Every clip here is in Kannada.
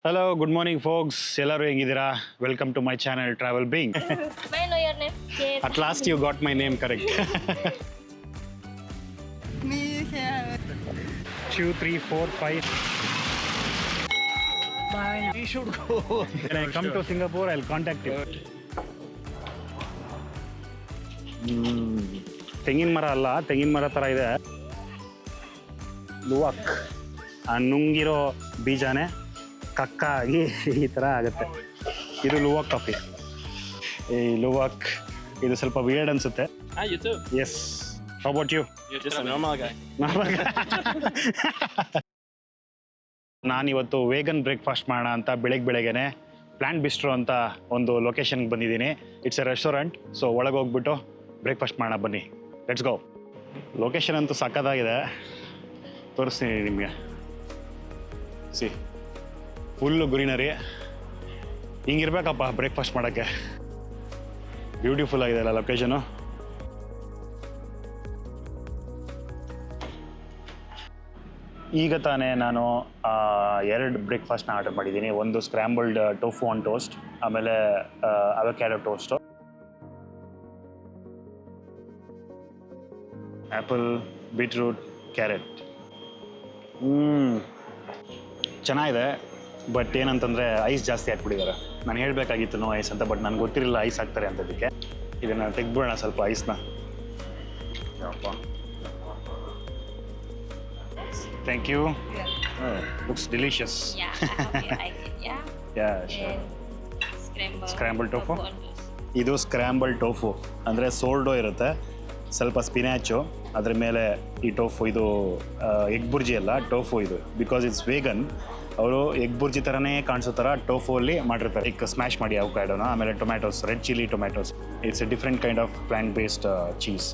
ಹಲೋ ಗುಡ್ ಮಾರ್ನಿಂಗ್ ಫೋಕ್ಸ್, ಎಲ್ಲರೂ ಹೆಂಗಿದ್ದೀರಾ? Welcome to my channel travel bing. May I know your name? Yes. At last you got my name correct. 2, 3, 4, 5. We should go. When I come to Singapore, I'll contact you. ತೆಂಗಿನ ಮರ ಅಲ್ಲ, ತೆಂಗಿನ ಮರ ಥರ ಇದೆ. ಲುವಾಕ್ ಆ ನುಂಗಿರೋ ಬೀಜನೇ ಕಕ್ಕ ಆಗಿ ಈ ಥರ ಆಗುತ್ತೆ. ಇದು ಲುವಾಕ್ ಕಾಫಿ. ಈ ಲುವಾಕ್ ಇದು ಸ್ವಲ್ಪ ವಿಯರ್ಡ್ ಅನ್ಸುತ್ತೆ. You too. Yes, how about you? You're just a normal guy. ನಾನಿವತ್ತು ವೇಗನ್ ಬ್ರೇಕ್ಫಾಸ್ಟ್ ಮಾಡೋಣ ಅಂತ ಬೆಳಗ್ಗೆನೆ ಪ್ಲಾಂಟ್ ಬಿಸ್ಟ್ರೋ ಅಂತ ಒಂದು ಲೊಕೇಶನ್ಗೆ ಬಂದಿದ್ದೀನಿ. It's A restaurant. ಸೊ ಒಳಗೆ ಹೋಗ್ಬಿಟ್ಟು ಬ್ರೇಕ್ಫಾಸ್ಟ್ ಮಾಡೋಣ ಬನ್ನಿ, ಲೆಟ್ಸ್ ಗೋ. ಲೊಕೇಶನ್ ಅಂತೂ ಸಕ್ಕತ್ತಾಗಿದೆ, ತೋರಿಸ್ತೀನಿ ನಿಮಗೆ. ಸಿ ಫುಲ್ಲು ಗ್ರೀನರಿ, ಹಿಂಗಿರ್ಬೇಕಪ್ಪ ಬ್ರೇಕ್ಫಾಸ್ಟ್ ಮಾಡೋಕ್ಕೆ. ಬ್ಯೂಟಿಫುಲ್ ಆಗಿದೆ ಅಲ್ಲ ಲೊಕೇಶನು. ಈಗ ತಾನೇ ನಾನು 2 ಬ್ರೇಕ್ಫಾಸ್ಟ್ನ ಆರ್ಡರ್ ಮಾಡಿದ್ದೀನಿ. ಒಂದು ಸ್ಕ್ರ್ಯಾಂಬಲ್ಡ್ ಟೋಫು ಆನ್ ಟೋಸ್ಟ್, ಆಮೇಲೆ avocado toast, apple, beetroot, carrot. ಚೆನ್ನಾಗಿದೆ, ಬಟ್ ಏನಂತಂದರೆ ಐಸ್ ಜಾಸ್ತಿ ಹಾಕ್ಬಿಟ್ಟಿದ್ದಾರೆ. ನಾನು ಹೇಳಬೇಕಾಗಿತ್ತು ನೋ ಐಸ್ ಅಂತ, ಬಟ್ ನನಗೆ ಗೊತ್ತಿರಲಿಲ್ಲ ಐಸ್ ಹಾಕ್ತಾರೆ ಅಂತದಕ್ಕೆ. ಇದನ್ನು ತೆಗ್ಬಿಡೋಣ ಸ್ವಲ್ಪ ಐಸ್ನ. Thank you. Looks delicious. Yeah, I hope you like it. Yeah. Yeah, sure. And Scrambled tofu? on toast. ಇದು ಸ್ಕ್ರ್ಯಾಂಬಲ್ ಟೋಫು ಅಂದರೆ ಸೋಲ್ಡೋ ಇರುತ್ತೆ, ಸ್ವಲ್ಪ ಸ್ಪಿನ್ಯಾಚು, ಅದ್ರ ಮೇಲೆ ಈ ಟೋಫು. ಇದು ಎಗ್ ಬುರ್ಜಿ ಅಲ್ಲ, ಟೋಫು ಇದು. ಬಿಕಾಸ್ ಇಟ್ಸ್ ವೇಗನ್, ಅವರು ಎಗ್ ಬುರ್ಜಿ ಥರನೇ ಕಾಣಿಸೋ ಥರ ಟೋಫುಲ್ಲಿ ಮಾಡಿರ್ತಾರೆ. ಈಗ ಸ್ಮ್ಯಾಶ್ ಮಾಡಿ ಅವಕಾಡೋನ, ಆಮೇಲೆ tomatoes, red chilli tomatoes. It's a different kind of plant based cheese.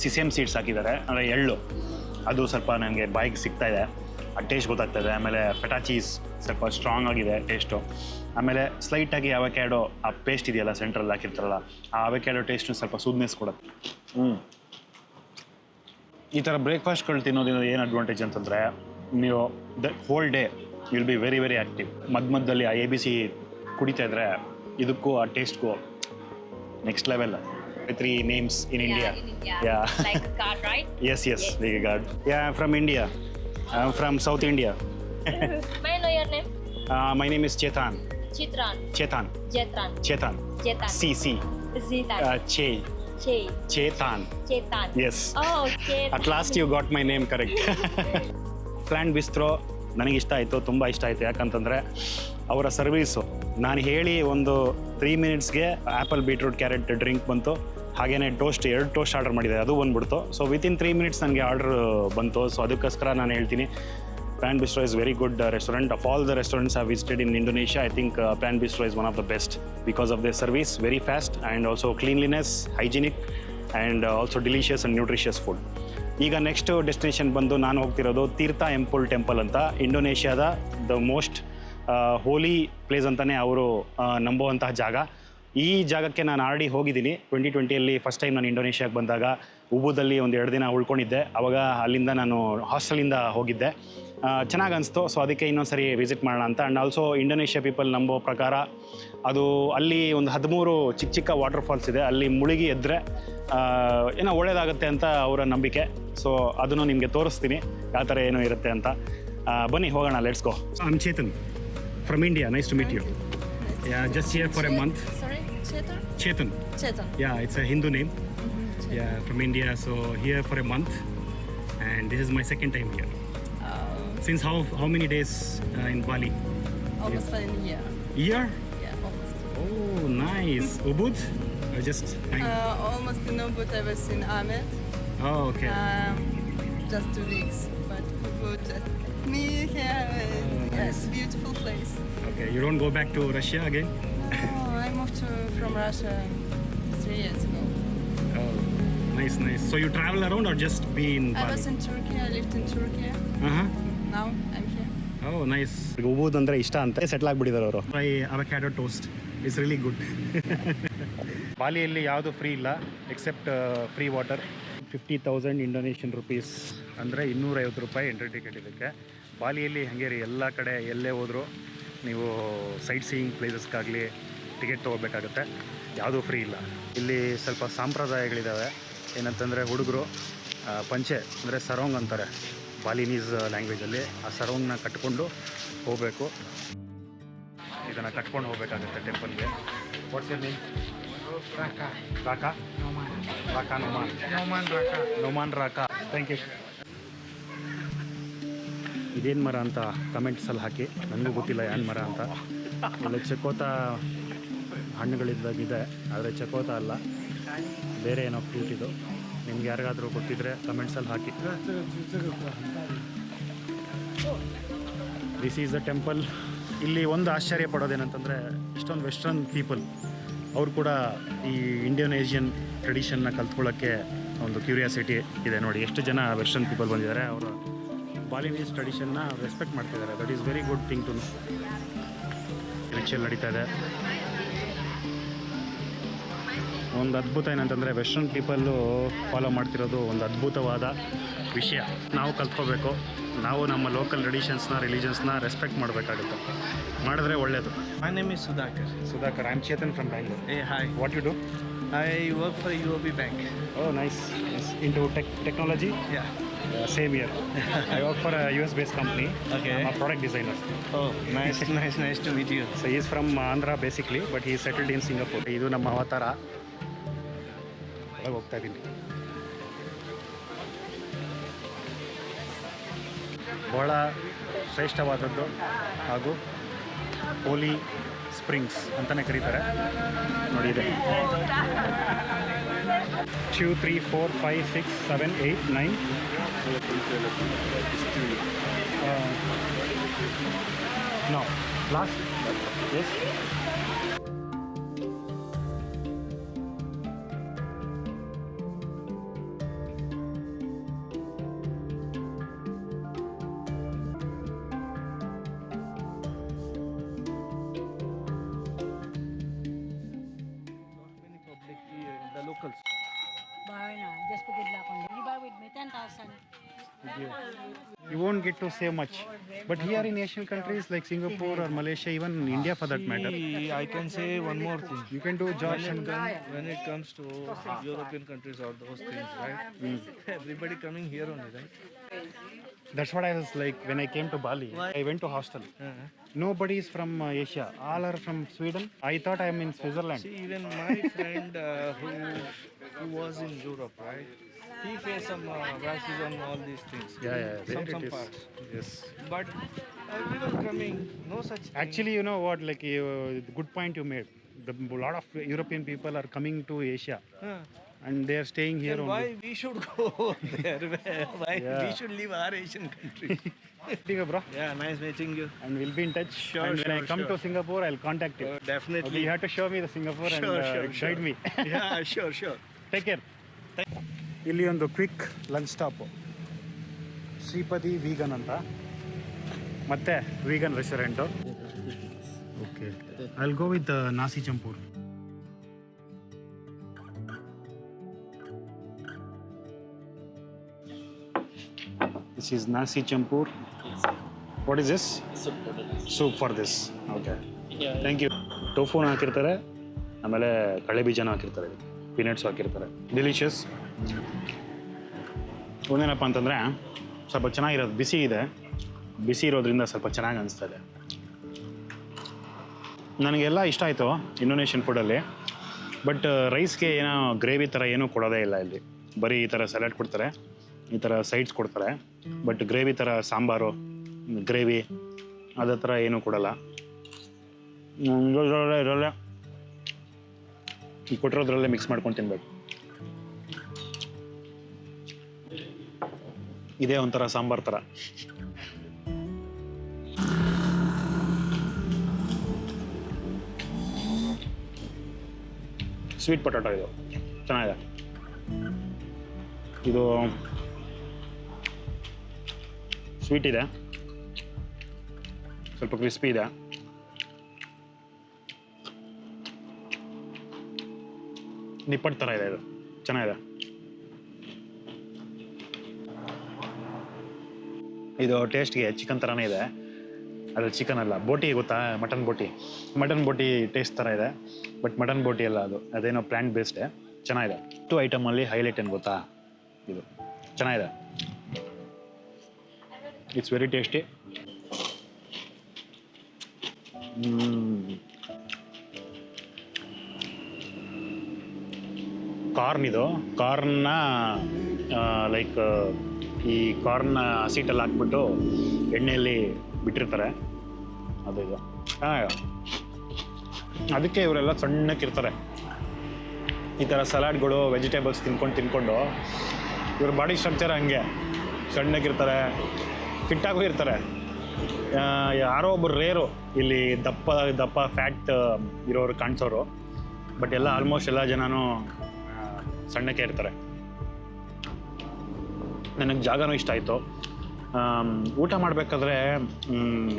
Sesame seeds ಹಾಕಿದ್ದಾರೆ, ಅಂದರೆ ಎಳ್ಳು. ಅದು ಸ್ವಲ್ಪ ನನಗೆ ಬಾಯಿಗೆ ಸಿಗ್ತಾ ಇದೆ, ಆ ಟೇಸ್ಟ್ ಗೊತ್ತಾಗ್ತದೆ. ಆಮೇಲೆ ಫೆಟಾ ಚೀಸ್ ಸ್ವಲ್ಪ ಸ್ಟ್ರಾಂಗ್ ಆಗಿದೆ ಟೇಸ್ಟು. ಆಮೇಲೆ ಸ್ಲೈಟಾಗಿ ಅವಕ್ಯಾಡೋ ಆ ಪೇಸ್ಟ್ ಇದೆಯಲ್ಲ ಸೆಂಟ್ರಲ್ಲಿ ಹಾಕಿರ್ತಾರಲ್ಲ, ಆ ಅವಕ್ಯಾಡೋ ಟೇಸ್ಟು ಸ್ವಲ್ಪ ಸೂದ್ನೆಸ್ ಕೊಡುತ್ತೆ. ಈ ಥರ ಬ್ರೇಕ್ಫಾಸ್ಟ್ಗಳು ತಿನ್ನೋದ್ರಿಂದ ಏನು ಅಡ್ವಾಂಟೇಜ್ ಅಂತಂದರೆ, ನೀವು the whole day will be very very active. ಮಧ್ಯದಲ್ಲಿ ಆ ABC ಕುಡಿತಾ ಇದ್ರೆ ಇದಕ್ಕೂ ಆ ಟೇಸ್ಟ್ಗೂ next level. 3 names in India. In India. Yeah. Like a card, right? Yes, like a god. Yeah, I'm from India. I'm from South India. May I know your name? My name is Chetan. Chitran. Chetan. Jetran. Chetan. Jetan. C. Zitan. Che. Chetan. Chetan. Yes. Oh, okay. At last you got my name correct. Plant bistro ನನಗೆ ಇಷ್ಟ ಆಯಿತು, ತುಂಬ ಇಷ್ಟ ಆಯಿತು. ಯಾಕಂತಂದರೆ ಅವರ ಸರ್ವೀಸು, ನಾನು ಹೇಳಿ ಒಂದು 3 minutesಗೆ ಆ್ಯಪಲ್, ಬೀಟ್ರೂಟ್, ಕ್ಯಾರೆಟ್ ಡ್ರಿಂಕ್ ಬಂತು. ಹಾಗೆಯೇ ಟೋಸ್ಟ್ 2 ಟೋಸ್ಟ್ ಆರ್ಡರ್ ಮಾಡಿದೆ, ಅದು ಬಂದ್ಬಿಡ್ತು. ಸೊ ವಿತಿನ್ 3 minutes ನನಗೆ ಆರ್ಡರ್ ಬಂತು. ಸೊ ಅದಕ್ಕೋಸ್ಕರ ನಾನು ಹೇಳ್ತೀನಿ, plant bistro is very good restaurant. Of all the restaurants I visited in Indonesia, I think plant bistro is one of the best because of the service, very fast and also cleanliness, hygienic and also delicious and nutritious food. ಈಗ ನೆಕ್ಸ್ಟ್ ಡೆಸ್ಟಿನೇಷನ್ ಬಂದು ನಾನು ಹೋಗ್ತಿರೋದು ತೀರ್ಥ ಎಂಪುಲ್ ಟೆಂಪಲ್ ಅಂತ. ಇಂಡೋನೇಷ್ಯಾದ ದ ಮೋಸ್ಟ್ ಹೋಲಿ ಪ್ಲೇಸ್ ಅಂತಲೇ ಅವರು ನಂಬುವಂತಹ ಜಾಗ. ಈ ಜಾಗಕ್ಕೆ ನಾನು ಆಲ್ರೆಡಿ ಹೋಗಿದ್ದೀನಿ 2020ಯಲ್ಲಿ. ಫಸ್ಟ್ ಟೈಮ್ ನಾನು ಇಂಡೋನೇಷ್ಯಾಗೆ ಬಂದಾಗ ಉಬುದಲ್ಲಿ ಒಂದು 2 ದಿನ ಉಳ್ಕೊಂಡಿದ್ದೆ. ಆವಾಗ ಅಲ್ಲಿಂದ ನಾನು ಹಾಸ್ಟೆಲಿಂದ ಹೋಗಿದ್ದೆ. ಚೆನ್ನಾಗಿ ಅನಿಸ್ತು. ಸೊ ಅದಕ್ಕೆ ಇನ್ನೊಂದು ಸರಿ ವಿಸಿಟ್ ಮಾಡೋಣ ಅಂತ. ಆ್ಯಂಡ್ ಆಲ್ಸೋ ಇಂಡೋನೇಷ್ಯಾ ಪೀಪಲ್ ನಂಬೋ ಪ್ರಕಾರ ಅದು ಅಲ್ಲಿ ಒಂದು 13 ಚಿಕ್ಕ ಚಿಕ್ಕ ವಾಟರ್ ಫಾಲ್ಸ್ ಇದೆ. ಅಲ್ಲಿ ಮುಳುಗಿ ಎದ್ದರೆ ಏನೋ ಒಳ್ಳೇದಾಗುತ್ತೆ ಅಂತ ಅವರ ನಂಬಿಕೆ. ಸೊ ಅದನ್ನು ನಿಮಗೆ ತೋರಿಸ್ತೀನಿ ಯಾವ ಥರ ಏನೋ ಇರುತ್ತೆ ಅಂತ. ಬನ್ನಿ ಹೋಗೋಣ, let's go. I am Chetan from India. Nice to meet you. Yeah, just here for a month. Sorry, Chetan? Chetan. Chetan. Yeah, it's a Hindu name. Yeah, from India. So here for a month, and this is my second time here. Since how many days in Bali? Almost a year. Year? Yeah, almost. Oh, nice. Ubud? I just. Almost in Ubud, I was in Ahmed. Oh, okay. Just 2 weeks, but Ubud, me here. Yes, beautiful place. Okay, you don't go back to Russia again? No, I moved from Russia 3 years ago. Oh, nice. So you travel around or just be in Bali? I was in Turkey. I lived in Turkey. Now I'm here. Oh, nice. Ubud ಅಂದರೆ ಇಷ್ಟ ಅಂತ ಸೆಟ್ಲ್ ಆಗಿಬಿಟ್ಟಿದ್ದಾರೆ ಅವರು. Avocado toast is really good. ಬಾಲಿಯಲ್ಲಿ ಯಾವುದು ಫ್ರೀ ಇಲ್ಲ except free water. 50,000 Indonesian rupees ಅಂದರೆ 250 ರೂಪಾಯಿ ಎಂಟ್ರಿ ಟಿಕೆಟ್ ಇದಕ್ಕೆ. ಬಾಲಿಯಲ್ಲಿ ಹಾಗೆ ರೀ, ಎಲ್ಲ ಕಡೆ ಎಲ್ಲೇ ಹೋದರೂ ನೀವು ಸೈಟ್ ಸೀಯಿಂಗ್ ಪ್ಲೇಸಸ್ಗಾಗಲಿ ಟಿಕೆಟ್ ತೊಗೋಬೇಕಾಗುತ್ತೆ, ಯಾವುದೂ ಫ್ರೀ ಇಲ್ಲ. ಇಲ್ಲಿ ಸ್ವಲ್ಪ ಸಂಪ್ರದಾಯಗಳಿದ್ದಾವೆ. ಏನಂತಂದರೆ ಹುಡುಗರು ಪಂಚೆ ಅಂದರೆ ಸರೋಂಗ್ ಅಂತಾರೆ ಬಾಲಿನೀಸ್ ಲ್ಯಾಂಗ್ವೇಜಲ್ಲಿ, ಆ ಸರೋಂಗ್ನ ಕಟ್ಕೊಂಡು ಹೋಗಬೇಕು. ಇದನ್ನು ಕಟ್ಕೊಂಡು ಹೋಗಬೇಕಾಗುತ್ತೆ ಟೆಂಪಲ್ಗೆ. What's your name? Raka. Raka? Raka Noman. Noman Raka. Thank you. ಇದೇನು ಮರ ಅಂತ ಕಮೆಂಟ್ಸಲ್ಲಿ ಹಾಕಿ, ನನಗೂ ಗೊತ್ತಿಲ್ಲ ಏನು ಮರ ಅಂತ. ಇಲ್ಲಿ ಚಕೋತ ಹಣ್ಣುಗಳಿದ್ದಾಗಿದೆ, ಆದರೆ ಚಕೋತ ಅಲ್ಲ, ಬೇರೆ ಏನೋ ಫ್ರೂಟ್ ಇದು. ನಿಮ್ಗೆ ಯಾರಿಗಾದರೂ ಗೊತ್ತಿದ್ರೆ ಕಮೆಂಟ್ಸಲ್ಲಿ ಹಾಕಿ. This is the temple. ಇಲ್ಲಿ ಒಂದು ಆಶ್ಚರ್ಯ ಪಡೋದೇನಂತಂದರೆ ಇಷ್ಟೊಂದು ವೆಸ್ಟರ್ನ್ ಪೀಪಲ್ ಅವರು ಕೂಡ ಈ ಇಂಡೋನೇಷಿಯನ್ ಟ್ರೆಡಿಷನ್ನ ಕಲ್ತ್ಕೊಳ್ಳೋಕ್ಕೆ ಒಂದು ಕ್ಯೂರಿಯಾಸಿಟಿ ಇದೆ. ನೋಡಿ ಎಷ್ಟು ಜನ ವೆಸ್ಟರ್ನ್ ಪೀಪಲ್ ಬಂದಿದ್ದಾರೆ, ಅವರು ಬಾಲಿನೀಸ್ ಟ್ರೆಡಿಷನ್ನ ರೆಸ್ಪೆಕ್ಟ್ ಮಾಡ್ತಿದ್ದಾರೆ. That is very good thing to know. Ritual ನಡೀತಾ ಇದೆ. ಒಂದು ಅದ್ಭುತ ಏನಂತಂದರೆ ವೆಸ್ಟರ್ನ್ ಪೀಪಲ್ಲು ಫಾಲೋ ಮಾಡ್ತಿರೋದು ಒಂದು ಅದ್ಭುತವಾದ ವಿಷಯ. ನಾವು ಕಲ್ತ್ಕೋಬೇಕು. ನಾವು ನಮ್ಮ ಲೋಕಲ್ ಟ್ರೆಡಿಷನ್ಸ್ನ ರಿಲಿಜನ್ಸ್ನ ರೆಸ್ಪೆಕ್ಟ್ ಮಾಡಬೇಕಾಗುತ್ತೆ. ಮಾಡಿದ್ರೆ ಒಳ್ಳೆಯದು. My name is Sudhakar. Sudhakar, I'm Chetan from Bangalore. Hey, hi. What you do? I work for UOB Bank. Oh, nice. Yes. Into technology? Yeah. Same here. I work for a US-based company. Okay. I'm a product designer. Oh, nice to meet you. So he is from Andhra basically, but he is settled in Singapore. ಇದು ನಮ್ಮ ಅವತಾರ. ಒಳಗೆ ಹೋಗ್ತಾ ಇದ್ದೀನಿ. ಬಹಳ ಶ್ರೇಷ್ಠವಾದದ್ದು ಹಾಗೂ ಹೋಲಿ ಸ್ಪ್ರಿಂಗ್ಸ್ ಅಂತಲೇ ಕರೀತಾರೆ. ನೋಡಿ ಇದೆ 2, 3, 4, 5, 6, 7, 8, 9. No. Last? Yes. The locals. Buy na, just to good luck on you. You buy with me 10,000. You won't get to save much. But here in Asian countries like Singapore or Malaysia, even India for that matter, See, I can say one more thing. you can do jobs When it comes to European countries or those things, right? Everybody coming here only, right? That's what I was like when I came to Bali. Why? I went to hostel. Uh-huh. Nobody is from Asia. All are from Sweden. I thought I am in Switzerland. See, even my friend who was in Europe, right? He faced some racism, all these things. Yeah, there Some it is. parts. Yes. But everyone coming, no such thing. Actually, you know what? Like the good point you made. A lot of European people are coming to Asia Huh. and they are staying here Then only. why we should go there? Why Yeah. we should leave our Asian country? Okay, bro. Yeah, nice meeting you. And we'll be in touch. Sure, and when I sure, come sure. to Singapore, I'll contact you. Definitely. Okay, you have to show me the Singapore and guide me. Yeah, sure. Take care. ಇಲ್ಲಿ ಒಂದು quick lunch stop, Shripati vegan ಅಂತ, ಮತ್ತೆ vegan restaurant. Okay, I will go with nasi campur. This is nasi campur. What is this? Soup for this. Okay, thank you. ಟೋಫೂನ ಹಾಕಿರ್ತಾರೆ, ಆಮೇಲೆ ಕಳೆ ಬೀಜನ ಹಾಕಿರ್ತಾರೆ, ಪೀನಟ್ಸ್ ಹಾಕಿರ್ತಾರೆ. ಡೆಲಿಷಿಯಸ್. ಒಂದೇನಪ್ಪ ಅಂತಂದರೆ ಸ್ವಲ್ಪ ಚೆನ್ನಾಗಿರೋದು, ಬಿಸಿ ಇದೆ, ಬಿಸಿ ಇರೋದ್ರಿಂದ ಸ್ವಲ್ಪ ಚೆನ್ನಾಗಿ ಅನಿಸ್ತಾ ಇದೆ. ನನಗೆಲ್ಲ ಇಷ್ಟ ಆಯಿತು ಇಂಡೋನೇಷಿಯನ್ ಫುಡ್ಡಲ್ಲಿ. ಬಟ್ ರೈಸ್ಗೆ ಏನೋ ಗ್ರೇವಿ ಥರ ಏನೂ ಕೊಡೋದೇ ಇಲ್ಲ ಇಲ್ಲಿ. ಬರೀ ಈ ಥರ ಸಲಾಡ್ ಕೊಡ್ತಾರೆ, ಈ ಥರ ಸೈಡ್ಸ್ ಕೊಡ್ತಾರೆ. ಬಟ್ ಗ್ರೇವಿ ಥರ ಸಾಂಬಾರು, ಗ್ರೇವಿ ಅದೇ ಥರ ಏನೂ ಕೊಡಲ್ಲ. ಇದರಲ್ಲೇ ಈ ಕೊಟ್ಟಿರೋದ್ರಲ್ಲೇ ಮಿಕ್ಸ್ ಮಾಡ್ಕೊಂಡು ತಿನ್ಬೇಕು. ಇದೇ ಒಂಥರ ಸಾಂಬಾರ್ ಥರ. ಸ್ವೀಟ್ ಪೊಟ್ಯಾಟೊ ಇದು ಚೆನ್ನಾಗಿದೆ. ಇದು ಸ್ವೀಟ್ ಇದೆ, ಸ್ವಲ್ಪ ಕ್ರಿಸ್ಪಿ ಇದೆ. ನಿಪ್ಪಟ್ಟು ಥರ ಇದೆ, ಇದು ಚೆನ್ನಾಗಿದೆ. ಇದು ಟೇಸ್ಟ್ಗೆ ಚಿಕನ್ ಥರನೇ ಇದೆ. ಅದು ಚಿಕನ್ ಅಲ್ಲ, ಬೋಟಿ ಗೊತ್ತಾ, ಮಟನ್ ಬೋಟಿ ಟೇಸ್ಟ್ ಥರ ಇದೆ. ಬಟ್ ಮಟನ್ ಬೋಟಿ ಅಲ್ಲ, ಅದೇನೋ ಪ್ಲ್ಯಾಂಟ್ ಬೇಸ್ಡೇ. ಚೆನ್ನಾಗಿದೆ. 2 ಐಟಮಲ್ಲಿ ಹೈಲೈಟ್ ಏನು ಗೊತ್ತಾ, ಇದು ಚೆನ್ನಾಗಿದೆ. It's very tasty. ಕಾರ್ನ ಲೈಕ್ ಈ ಕಾರ್ನ ಹಸಿಟ್ಟಲ್ಲಿ ಹಾಕ್ಬಿಟ್ಟು ಎಣ್ಣೆಯಲ್ಲಿ ಬಿಟ್ಟಿರ್ತಾರೆ. ಅದು ಇದು ಅದಕ್ಕೆ ಇವರೆಲ್ಲ ಸಣ್ಣಕ್ಕಿರ್ತಾರೆ. ಈ ಥರ ಸಲಾಡ್ಗಳು ವೆಜಿಟೇಬಲ್ಸ್ ತಿನ್ಕೊಂಡು ಇವ್ರ ಬಾಡಿ ಸ್ಟ್ರಕ್ಚರ್ ಹಂಗೆ ಸಣ್ಣಕ್ಕಿರ್ತಾರೆ, ಫಿಟ್ಟಾಗೂ ಇರ್ತಾರೆ. ಯಾರೋ ಒಬ್ಬರು ರೇರು ಇಲ್ಲಿ ದಪ್ಪ ಫ್ಯಾಟ್ ಇರೋರು ಕಾಣಿಸೋರು. ಬಟ್ ಆಲ್ಮೋಸ್ಟ್ ಎಲ್ಲ ಜನನೂ ಸಣ್ಣಕ್ಕೆ ಇರ್ತಾರೆ. ನನಗೆ ಜಾಗನೂ ಇಷ್ಟ ಆಯಿತು. ಊಟ ಮಾಡಬೇಕಾದ್ರೆ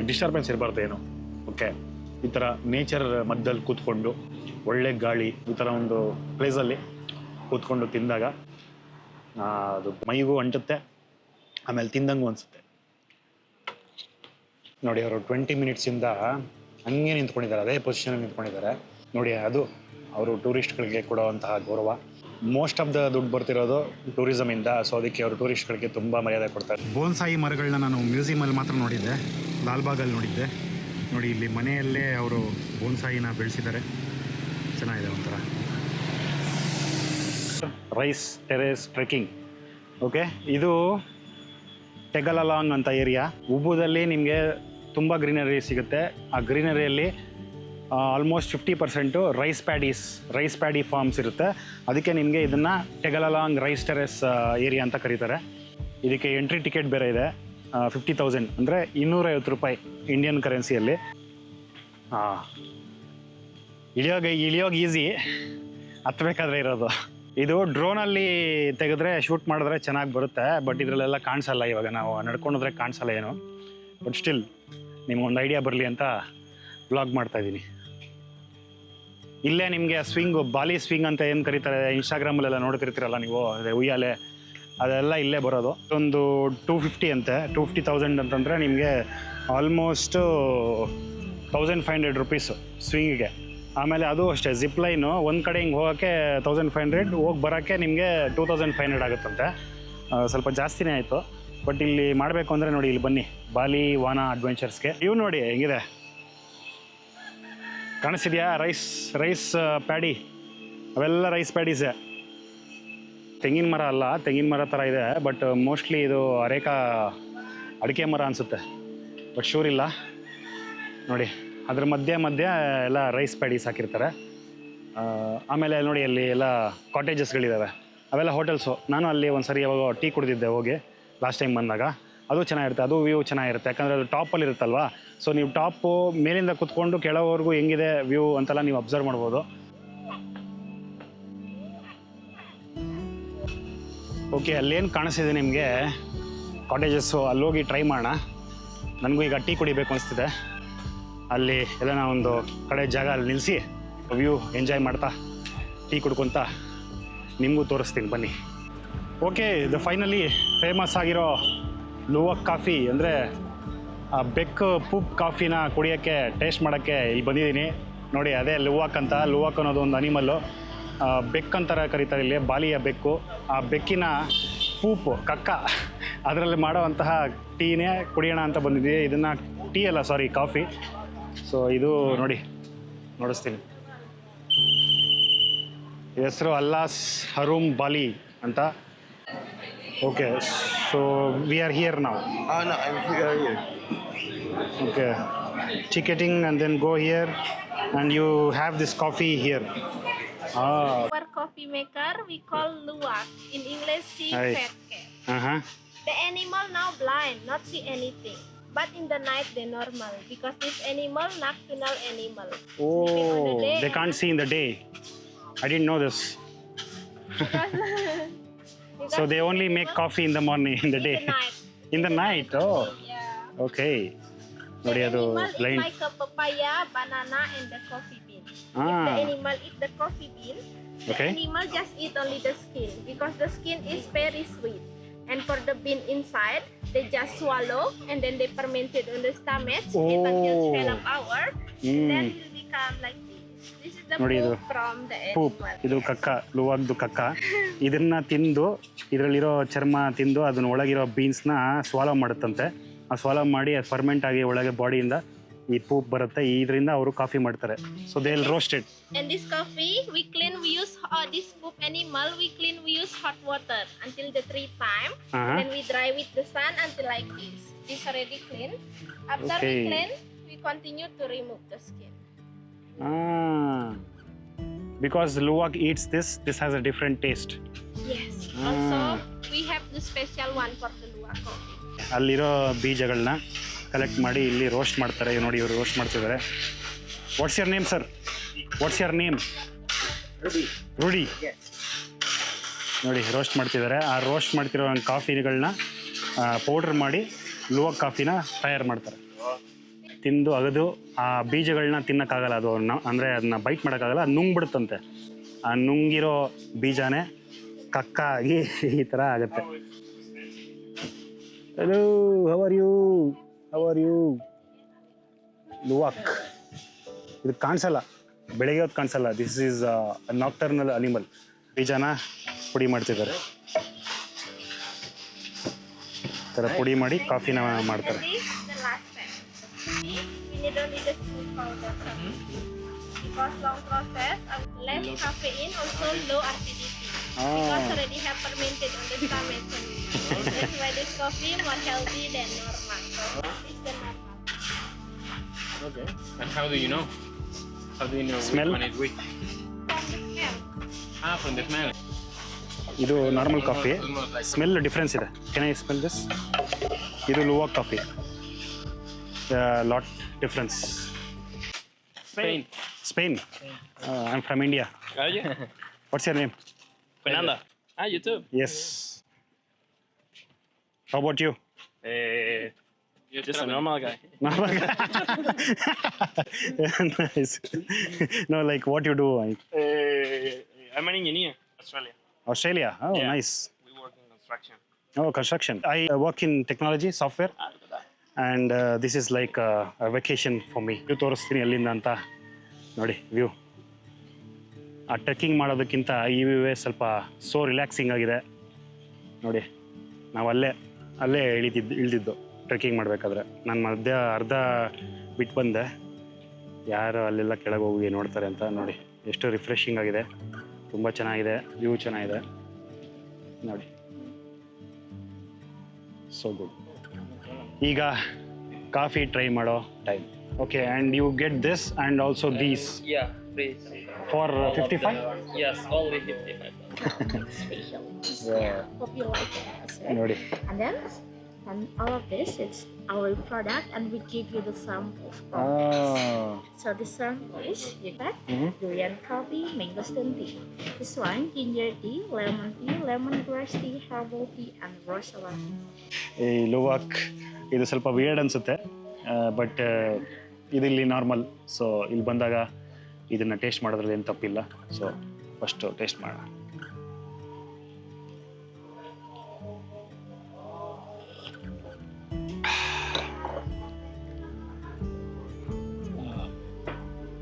ಡಿಸ್ಟರ್ಬೆನ್ಸ್ ಇರಬಾರ್ದು ಏನು. ಓಕೆ, ಈ ಥರ ನೇಚರ್ ಮಧ್ಯದಲ್ಲಿ ಕೂತ್ಕೊಂಡು ಒಳ್ಳೆ ಗಾಳಿ ಈ ಥರ ಒಂದು ಪ್ಲೇಸಲ್ಲಿ ಕೂತ್ಕೊಂಡು ತಿಂದಾಗ ಅದು ಮೈಗೂ ಅಂಟುತ್ತೆ, ಆಮೇಲೆ ತಿಂದಂಗೂ ಅನಿಸುತ್ತೆ. ನೋಡಿ, ಅವರು 20 ಮಿನಿಟ್ಸಿಂದ ಹಂಗೆ ನಿಂತ್ಕೊಂಡಿದ್ದಾರೆ, ಅದೇ ಪೊಸಿಷನಲ್ಲಿ ನಿಂತ್ಕೊಂಡಿದ್ದಾರೆ ನೋಡಿ. ಅದು ಅವರು ಟೂರಿಸ್ಟ್ಗಳಿಗೆ ಕೊಡುವಂತಹ ಗೌರವ. ಮೋಸ್ಟ್ ಆಫ್ ದ ದುಡ್ಡು ಬರ್ತಿರೋದು ಟೂರಿಸಮಿಂದ. ಸೊ ಅದಕ್ಕೆ ಅವರು ಟೂರಿಸ್ಟ್ಗಳಿಗೆ ತುಂಬ ಮರ್ಯಾದೆ ಕೊಡ್ತಾರೆ. ಬೋನ್ಸಾಯಿ ಮರಗಳನ್ನ ನಾನು ಮ್ಯೂಸಿಯಮಲ್ಲಿ ಮಾತ್ರ ನೋಡಿದ್ದೆ, ಲಾಲ್ಬಾಗಲ್ಲಿ ನೋಡಿದ್ದೆ. ನೋಡಿ, ಇಲ್ಲಿ ಮನೆಯಲ್ಲೇ ಅವರು ಬೋನ್ಸಾಯಿನ ಬೆಳೆಸಿದ್ದಾರೆ. ಚೆನ್ನಾಗಿದೆ ಒಂಥರ. Rice terrace trekking. ಓಕೆ, ಇದು ಟೆಗಲಲಾಂಗ್ ಅಂತ ಏರಿಯಾ. ಉಬ್ಬುದಲ್ಲಿ ನಿಮಗೆ ತುಂಬ ಗ್ರೀನರಿ ಸಿಗುತ್ತೆ. ಆ ಗ್ರೀನರಿಯಲ್ಲಿ ಆಲ್ಮೋಸ್ಟ್ 50% ರೈಸ್ ಪ್ಯಾಡಿ ಫಾರ್ಮ್ಸ್ ಇರುತ್ತೆ. ಅದಕ್ಕೆ ನಿಮಗೆ ಇದನ್ನು ಟೆಗಲಲಾಂಗ್ ರೈಸ್ ಟೆರೆಸ್ ಏರಿಯಾ ಅಂತ ಕರೀತಾರೆ. ಇದಕ್ಕೆ ಎಂಟ್ರಿ ಟಿಕೆಟ್ ಬೇರೆ ಇದೆ, 50,000 ಅಂದರೆ 250 ರೂಪಾಯಿ ಇಂಡಿಯನ್ ಕರೆನ್ಸಿಯಲ್ಲಿ. ಇಳಿಯೋಗಿ ಈಸಿ, ಹತ್ತಬೇಕಾದ್ರೆ ಇರೋದು. ಇದು ಡ್ರೋನಲ್ಲಿ ತೆಗೆದ್ರೆ ಶೂಟ್ ಮಾಡಿದ್ರೆ ಚೆನ್ನಾಗಿ ಬರುತ್ತೆ. ಬಟ್ ಇದರಲ್ಲೆಲ್ಲ ಕಾಣಿಸಲ್ಲ. ಇವಾಗ ನಾವು ನಡ್ಕೊಂಡ್ರೆ ಕಾಣಿಸಲ್ಲ ಏನು. ಬಟ್ ಸ್ಟಿಲ್ ನಿಮ್ಗೊಂದು ಐಡಿಯಾ ಬರಲಿ ಅಂತ ವ್ಲಾಗ್ ಮಾಡ್ತಾಯಿದ್ದೀನಿ. ಇಲ್ಲೇ ನಿಮಗೆ ಬಾಲಿ ಸ್ವಿಂಗ್ ಅಂತ ಏನು ಕರೀತಾರೆ, ಇನ್ಸ್ಟಾಗ್ರಾಮಲ್ಲೆಲ್ಲ ನೋಡ್ತಿರ್ತೀರಲ್ಲ ನೀವು, ಅದೇ ಉಯ್ಯಾಲೆ, ಅದೆಲ್ಲ ಇಲ್ಲೇ ಬರೋದು. ಒಂದು 250 ಅಂತೆ. 250,000 ಅಂತಂದರೆ ನಿಮಗೆ ಆಲ್ಮೋಸ್ಟ್ 1,500 ರುಪೀಸು ಸ್ವಿಂಗಿಗೆ. ಆಮೇಲೆ ಅದು ಅಷ್ಟೇ, ಜಿಪ್ ಲೈನು ಒಂದು ಕಡೆ ಹಿಂಗೆ ಹೋಗೋಕ್ಕೆ 1,500, ಹೋಗಿ ಬರೋಕ್ಕೆ ನಿಮಗೆ 2,500 ಆಗುತ್ತಂತೆ. ಸ್ವಲ್ಪ ಜಾಸ್ತಿನೇ ಆಯಿತು. ಬಟ್ ಇಲ್ಲಿ ಮಾಡಬೇಕು ಅಂದರೆ ನೋಡಿ, ಇಲ್ಲಿ ಬನ್ನಿ, ಬಾಲಿ ವಾನಾ ಅಡ್ವೆಂಚರ್ಸ್ಗೆ. ಇವು ನೋಡಿ ಹೆಂಗಿದೆ, ಕಾಣಿಸ್ತಿದೆಯಾ? ರೈಸ್ ಪ್ಯಾಡಿ, ಅವೆಲ್ಲ ರೈಸ್ ಪ್ಯಾಡೀಸೇ. ತೆಂಗಿನ ಮರ ಅಲ್ಲ, ತೆಂಗಿನ ಮರ ಥರ ಇದೆ. ಬಟ್ ಮೋಸ್ಟ್ಲಿ ಇದು ಅಡಿಕೆ ಮರ ಅನಿಸುತ್ತೆ, ಬಟ್ ಶೂರ್ ಇಲ್ಲ. ನೋಡಿ, ಅದ್ರ ಮಧ್ಯೆ ಎಲ್ಲ ರೈಸ್ ಪ್ಯಾಡೀಸ್ ಹಾಕಿರ್ತಾರೆ. ಆಮೇಲೆ ನೋಡಿ, ಅಲ್ಲಿ ಎಲ್ಲ ಕಾಟೇಜಸ್ಗಳಿದ್ದಾವೆ, ಅವೆಲ್ಲ ಹೋಟೆಲ್ಸು. ನಾನು ಅಲ್ಲಿ ಒಂದು ಸರಿ ಯಾವಾಗ ಟೀ ಕುಡಿದಿದ್ದೆ ಹೋಗಿ, ಲಾಸ್ಟ್ ಟೈಮ್ ಬಂದಾಗ. ಅದು ಚೆನ್ನಾಗಿರುತ್ತೆ, ಅದು ವ್ಯೂ ಚೆನ್ನಾಗಿರುತ್ತೆ. ಯಾಕಂದರೆ ಅದು ಟಾಪಲ್ಲಿ ಇರುತ್ತಲ್ವಾ. ಸೊ ನೀವು ಟಾಪು ಮೇಲಿಂದ ಕುತ್ಕೊಂಡು ಕೆಳವರೆಗೂ ಹೆಂಗಿದೆ ವ್ಯೂ ಅಂತೆಲ್ಲ ನೀವು ಅಬ್ಸರ್ವ್ ಮಾಡ್ಬೋದು. ಓಕೆ, ಅಲ್ಲೇನು ಕಾಣಿಸ್ತಿದೆ ನಿಮಗೆ ಕಾಟೇಜಸ್ಸು, ಅಲ್ಲೋಗಿ ಟ್ರೈ ಮಾಡೋಣ. ನನಗೂ ಈಗ ಟೀ ಕುಡಿಬೇಕು ಅನಿಸ್ತಿದೆ. ಅಲ್ಲಿ ಎಲ್ಲ ಒಂದು ಕಡೆ ಜಾಗ ಅಲ್ಲಿ ನಿಲ್ಲಿಸಿ ವ್ಯೂ ಎಂಜಾಯ್ ಮಾಡ್ತಾ ಟೀ ಕುಡ್ಕೊತ ನಿಮಗೂ ತೋರಿಸ್ತೀನಿ ಬನ್ನಿ. ಓಕೆ, ಇದು ಫೈನಲಿ ಫೇಮಸ್ ಆಗಿರೋ ಲುವಾಕ್ ಕಾಫಿ, ಅಂದರೆ ಆ ಬೆಕ್ಕು ಪೂಪ್ ಕಾಫಿನ ಕುಡಿಯೋಕ್ಕೆ, ಟೇಸ್ಟ್ ಮಾಡೋಕ್ಕೆ ಇಲ್ಲಿ ಬಂದಿದ್ದೀನಿ. ನೋಡಿ, ಅದೇ ಲುವಾಕ್ ಅಂತ. ಲುವಾಕ್ ಅನ್ನೋದು ಒಂದು ಅನಿಮಲ್ಲು, ಬೆಕ್ಕಂತರ ಕರೀತಾರೆ ಇಲ್ಲಿ, ಬಾಲಿಯ ಬೆಕ್ಕು. ಆ ಬೆಕ್ಕಿನ ಪೂಪು, ಕಕ್ಕ, ಅದರಲ್ಲಿ ಮಾಡೋವಂತಹ ಟೀನೇ ಕುಡಿಯೋಣ ಅಂತ ಬಂದಿದ್ದೀವಿ. ಇದನ್ನು ಟೀ ಅಲ್ಲ, ಸಾರಿ, ಕಾಫಿ. ಸೊ ಇದು ನೋಡಿ, ನೋಡಿಸ್ತೀನಿ. ಹೆಸರು ಅಲ್ಲಾಸ್ ಹರೂಮ್ ಬಾಲಿ ಅಂತ. Okay, so we are here ನಾವು. No, I'm here. Okay, ticketing and then go here and you have this coffee here. Our coffee maker we call luwak. In English, sea Hi. fat cat. Uh-huh. The animal now blind, not see anything. But in the night they normal because this animal nocturnal animal. Sleeping on the Oh, day they can't see in the day. I didn't know this. because So they only make coffee in the morning, in the in day. the night. In the night, oh, Yeah. okay. ನೋಡಿ, The ಅದು animal eat blind. like a papaya, banana, and the coffee bean. If the Ah, animal eat the coffee bean, the okay. animal just eat only the skin because the skin is very sweet. And for the bean inside, they just swallow and then they ferment it on the stomach, eat until 12 hours, and then it will become like this. This is the ನೋಡಿ ಇದು poop from the ಪೂಪ್, animal. ಇದು ಕಕ್ಕ, ಲುವಾಕ್ದು ಕಕ್ಕ. ಇದನ್ನ ತಿಂದು ಇದರಲ್ಲಿರೋ ಚರ್ಮ ತಿಂದು ಅದನ್ನ ಒಳಗಿರೋ ಬೀನ್ಸ್ನ ಸ್ವಾಲೋ ಮಾಡುತ್ತಂತೆ. ಆ ಸ್ವಾಲೋ ಮಾಡಿ ಫರ್ಮೆಂಟ್ ಆಗಿ ಒಳಗೆ ಬಾಡಿಯಿಂದ ಈ ಪೂಪ್ ಬರುತ್ತೆ. ಇದರಿಂದ ಅವರು ಕಾಫಿ ಮಾಡ್ತಾರೆ. So they will roast it. And this coffee, we clean, we use this poop animal, we clean, we use hot water until the 3 time. Uh-huh. Then we dry with the sun until like this. This already clean. After Okay. we clean, we continue to remove the skin. Because Luwak eats this has a different taste. Yes. Also, we have the special one for the Luwak coffee. ಅಲ್ಲಿರೋ ಬೀಜಗಳನ್ನ ಕಲೆಕ್ಟ್ ಮಾಡಿ ಇಲ್ಲಿ ರೋಸ್ಟ್ ಮಾಡ್ತಾರೆ. ನೋಡಿ ಇವರು ರೋಸ್ಟ್ ಮಾಡ್ತಿದ್ದಾರೆ. What's your name sir? What's your name? ರೂಡಿ. ನೋಡಿ ರೋಸ್ಟ್ ಮಾಡ್ತಿದ್ದಾರೆ. ಆ ರೋಸ್ಟ್ ಮಾಡ್ತಿರೋ ಕಾಫಿಗಳನ್ನ ಪೌಡ್ರ್ ಮಾಡಿ ಲುವಾಕ್ ಕಾಫಿನ ತಯಾರು ಮಾಡ್ತಾರೆ. ತಿಂದು ಅಗದು ಆ ಬೀಜಗಳನ್ನ ತಿನ್ನೋಕ್ಕಾಗಲ್ಲ. ಅದು ಅಂದರೆ ಅದನ್ನ ಬೈಟ್ ಮಾಡೋಕ್ಕಾಗಲ್ಲ, ಅದು ನುಂಗ್ಬಿಡುತ್ತಂತೆ. ಆ ನುಂಗಿರೋ ಬೀಜನೇ ಕಕ್ಕ ಆಗಿ ಈ ಥರ ಆಗುತ್ತೆ. Hello, how are you? Luwak ಇದು ಕಾಣಿಸಲ್ಲ, ಬೆಳಗ್ಗೆ ಹೊತ್ತು ಕಾಣಿಸಲ್ಲ. This is nocturnal animal. ಬೀಜನ ಪುಡಿ ಮಾಡ್ತಿದ್ದಾರೆ. ಈ ಥರ ಪುಡಿ ಮಾಡಿ ಕಾಫಿನ ಮಾಡ್ತಾರೆ. And this the last step. We don't need the sweet powder. Because long process, less caffeine, also low acidity. Because already have fermented on the stomach. That's why this coffee more healthy than normal. So this is the normal. Okay. And how do you know? How do you know Smell? which one is which? From the smell. From the smell. ಇದು normal coffee. Almost like smell difference ಇದೆ. Can I smell this? ಇದು luwak coffee. Lot difference. Spain. Spain. I am from India. Are you? What's your name? Fernanda. You too. Yes. How about you? Just a normal guy. Nice. No, like what you do? I'm an engineer, Australia. Australia. Oh, Yeah. nice. We work in construction. Oh, construction. I work in technology, software, and this is like a vacation for me. You ತೋರಿಸ್ತೀನಿ ಎಲ್ಲಿಂದ ಅಂತ. ನೋಡಿ ವ್ಯೂ. ಆ ಟ್ರೆಕ್ಕಿಂಗ್ ಮಾಡೋದಕ್ಕಿಂತ ಈ ವ್ಯೂವೇ ಸ್ವಲ್ಪ ಸೋ ರಿಲ್ಯಾಕ್ಸಿಂಗ್ ಆಗಿದೆ. ನೋಡಿ ನಾವು ಅಲ್ಲೇ ಇಳಿದಿದ್ದು ಟ್ರೆಕ್ಕಿಂಗ್ ಮಾಡಬೇಕಾದ್ರೆ. ನಾನು ಅರ್ಧ ಬಿಟ್ಟು ಬಂದೆ. ಯಾರು ಅಲ್ಲೆಲ್ಲ ಕೆಳಗೆ ಹೋಗಿ ನೋಡ್ತಾರೆ ಅಂತ. ನೋಡಿ ಎಷ್ಟು ರಿಫ್ರೆಶಿಂಗ್ ಆಗಿದೆ, ತುಂಬ ಚೆನ್ನಾಗಿದೆ, ವ್ಯೂ ಚೆನ್ನಾಗಿದೆ ನೋಡಿ. So good. ಈಗ ಕಾಫಿ ಟ್ರೈ ಮಾಡೋ time. Okay, and you get this and also these Yeah, please. For 55? Yes, only 55. Special. Yeah. Hope you like it. ನೋಡಿ And then, and all of this, it's our product, and we give you the samples. So the sample is you got durian coffee, mangosteen tea. This one, ginger tea, lemongrass tea, herbal tea, and rosella. ಈ ಲುವಾಕ್ ಇದು ಸ್ವಲ್ಪ ವಿಯರ್ಡ್ ಅನಿಸುತ್ತೆ, ಬಟ್ ಇದಿಲ್ಲಿ ನಾರ್ಮಲ್. ಸೊ ಇಲ್ಲಿ ಬಂದಾಗ ಇದನ್ನು ಟೇಸ್ಟ್ ಮಾಡೋದ್ರಲ್ಲಿ ಏನು ತಪ್ಪಿಲ್ಲ. ಸೊ ಫಸ್ಟು ಟೇಸ್ಟ್ ಮಾಡೋಣ.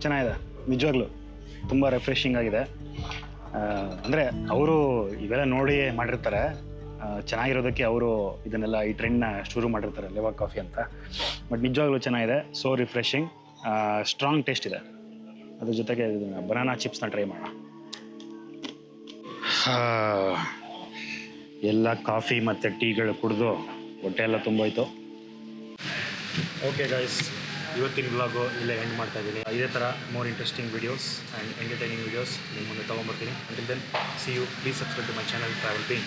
ಚೆನ್ನಾಗಿದೆ ನಿಜವಾಗ್ಲೂ, ತುಂಬ ರಿಫ್ರೆಶಿಂಗ್ ಆಗಿದೆ. ಅಂದರೆ ಅವರು ಇವೆಲ್ಲ ನೋಡಿ ಮಾಡಿರ್ತಾರೆ, ಚೆನ್ನಾಗಿರೋದಕ್ಕೆ ಅವರು ಇದನ್ನೆಲ್ಲ ಈ ಟ್ರೆಂಡ್ನ ಶುರು ಮಾಡಿರ್ತಾರೆ, ಲುವಾಕ್ ಕಾಫಿ ಅಂತ. ಬಟ್ ನಿಜವಾಗ್ಲೂ ಚೆನ್ನಾಗಿದೆ, ಸೋ ರಿಫ್ರೆಶಿಂಗ್, ಸ್ಟ್ರಾಂಗ್ ಟೇಸ್ಟ್ ಇದೆ. ಅದ್ರ ಜೊತೆಗೆ ಬನಾನಾ ಚಿಪ್ಸ್ನ ಟ್ರೈ ಮಾಡೋಣ. ಎಲ್ಲ ಕಾಫಿ ಮತ್ತು ಟೀಗಳು ಕುಡಿದು ಹೊಟ್ಟೆ ಎಲ್ಲ ತುಂಬೋಯ್ತು. ಓಕೆ ಗೈಸ್, ಇವತ್ತಿನ ವ್ಲಾಗು ಇಲ್ಲೇ ಎಂಡ್ ಮಾಡ್ತಾ ಇದ್ದೀನಿ. ಇದೇ ಥರ more interesting videos and entertaining videos ನಿಮ್ಮ ಮುಂದೆ ತೊಗೊಂಬರ್ತೀನಿ. Until then, see you. Please subscribe to my channel travel pain.